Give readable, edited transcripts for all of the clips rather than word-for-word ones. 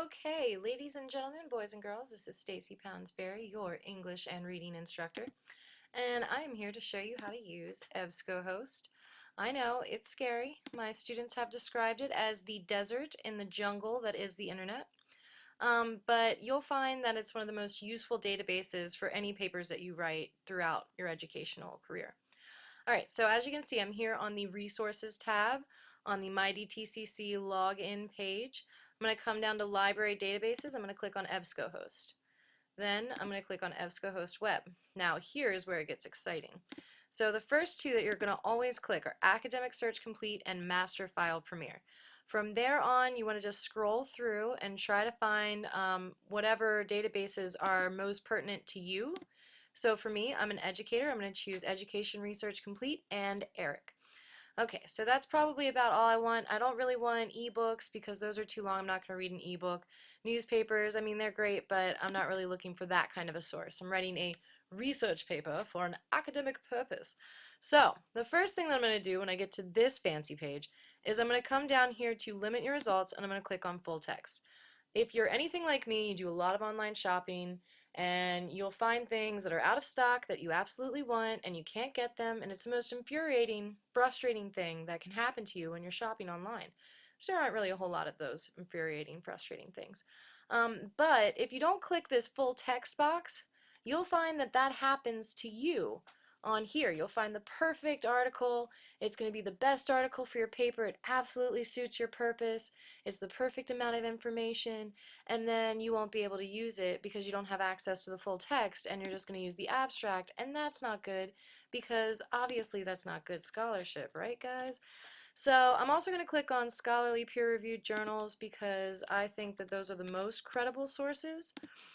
Okay, ladies and gentlemen, boys and girls, this is Stacy Poundsbury, your English and reading instructor, and I am here to show you how to use EBSCOhost. I know, it's scary. My students have described it as the desert in the jungle that is the internet, but you'll find that it's one of the most useful databases for any papers that you write throughout your educational career. Alright, so as you can see, I'm here on the Resources tab on the MyDTCC login page. I'm going to come down to Library Databases. I'm going to click on EBSCOhost. Then I'm going to click on EBSCOhost Web. Now here's where it gets exciting. So the first two that you're going to always click are Academic Search Complete and Master File Premier. From there on, you want to just scroll through and try to find whatever databases are most pertinent to you. So for me, I'm an educator. I'm going to choose Education Research Complete and ERIC. Okay, so that's probably about all I want. I don't really want ebooks because those are too long. I'm not going to read an ebook. Newspapers, I mean, they're great, but I'm not really looking for that kind of a source. I'm writing a research paper for an academic purpose. So the first thing that I'm going to do when I get to this fancy page is I'm going to come down here to limit your results, and I'm going to click on full text. If you're anything like me, you do a lot of online shopping, and you'll find things that are out of stock that you absolutely want and you can't get them, and it's the most infuriating, frustrating thing that can happen to you when you're shopping online. There aren't really a whole lot of those infuriating, frustrating things. But if you don't click this full text box, you'll find that that happens to you on here. You'll find the perfect article. It's going to be the best article for your paper. It absolutely suits your purpose. It's the perfect amount of information, and then you won't be able to use it because you don't have access to the full text, and you're just going to use the abstract, and that's not good because obviously that's not good scholarship, right guys? So I'm also going to click on scholarly peer-reviewed journals because I think that those are the most credible sources.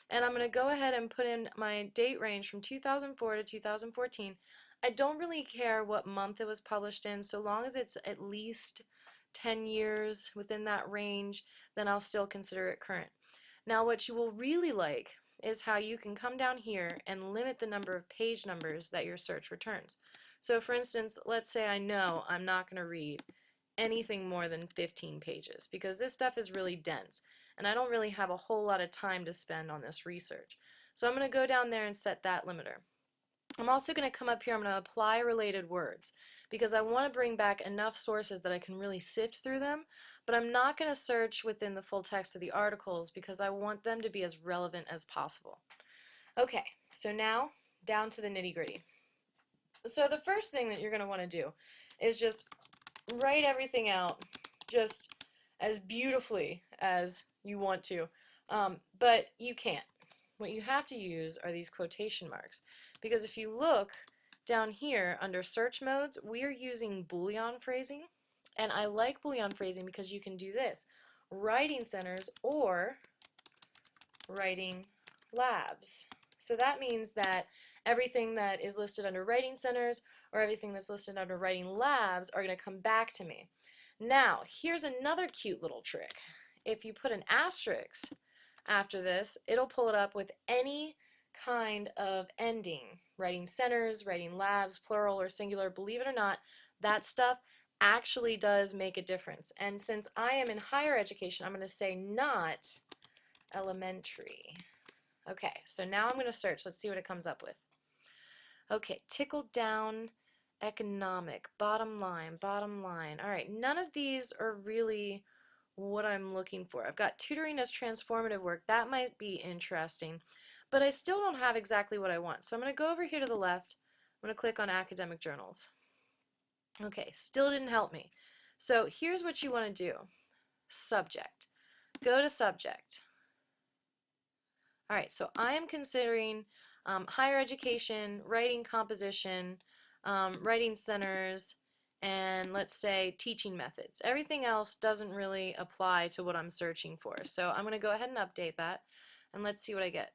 And I'm going to go ahead and put in my date range from 2004 to 2014. I don't really care what month it was published in, so long as it's at least 10 years within that range, then I'll still consider it current. Now what you will really like is how you can come down here and limit the number of page numbers that your search returns. So for instance, let's say I know I'm not going to read anything more than 15 pages because this stuff is really dense and I don't really have a whole lot of time to spend on this research. So I'm going to go down there and set that limiter. I'm also going to come up here, I'm going to apply related words because I want to bring back enough sources that I can really sift through them, but I'm not going to search within the full text of the articles because I want them to be as relevant as possible. Okay, so now down to the nitty-gritty. So the first thing that you're going to want to do is just write everything out just as beautifully as you want to, but you can't. What you have to use are these quotation marks, because if you look down here under search modes, we are using Boolean phrasing, and I like Boolean phrasing because you can do this: writing centers or writing labs. So that means that everything that is listed under writing centers or everything that's listed under writing labs are going to come back to me. Now, here's another cute little trick. If you put an asterisk after this, it'll pull it up with any kind of ending. Writing centers, writing labs, plural or singular, believe it or not, that stuff actually does make a difference. And since I am in higher education, I'm going to say not elementary. Okay, so now I'm going to search. Let's see what it comes up with. Okay, tickle down, economic, bottom line, bottom line. All right, none of these are really what I'm looking for. I've got tutoring as transformative work. That might be interesting, but I still don't have exactly what I want. So I'm going to go over here to the left. I'm going to click on academic journals. Okay, still didn't help me. So here's what you want to do. Subject. Go to subject. All right, so I am considering higher education, writing composition, writing centers, and let's say teaching methods. Everything else doesn't really apply to what I'm searching for. So I'm going to go ahead and update that, and let's see what I get.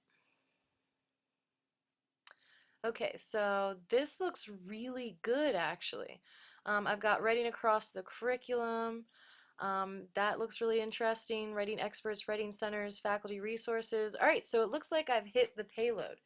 Okay, so this looks really good actually. I've got writing across the curriculum. That looks really interesting. Writing experts, writing centers, faculty resources. All right, so it looks like I've hit the payload.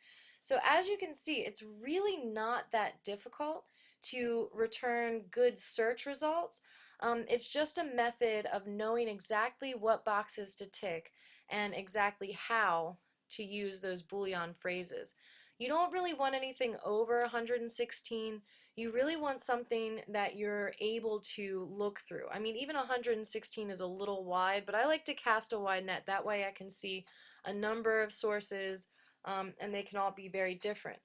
So as you can see, it's really not that difficult to return good search results. It's just a method of knowing exactly what boxes to tick and exactly how to use those Boolean phrases. You don't really want anything over 116. You really want something that you're able to look through. I mean, even 116 is a little wide, but I like to cast a wide net. That way I can see a number of sources, and they can all be very different.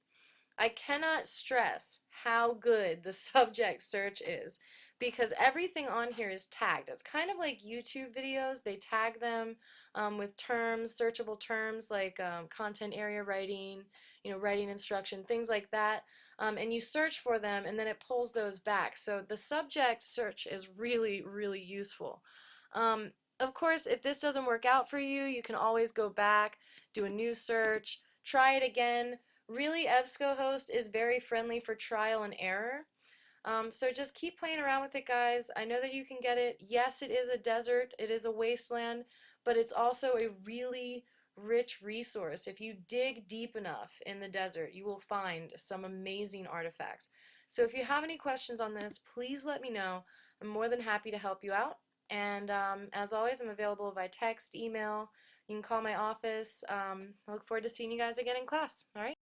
I cannot stress how good the subject search is because everything on here is tagged. It's kind of like YouTube videos. They tag them with terms, searchable terms like content area writing, writing instruction, things like that. And you search for them and then it pulls those back. So the subject search is really, really useful. Of course, if this doesn't work out for you, you can always go back, do a new search, try it again. Really, EBSCOhost is very friendly for trial and error. So just keep playing around with it, guys. I know that you can get it. Yes, it is a desert, it is a wasteland, but it's also a really rich resource. If you dig deep enough in the desert, you will find some amazing artifacts. So if you have any questions on this, please let me know. I'm more than happy to help you out. And as always, I'm available by text, email. You can call my office. I look forward to seeing you guys again in class. All right?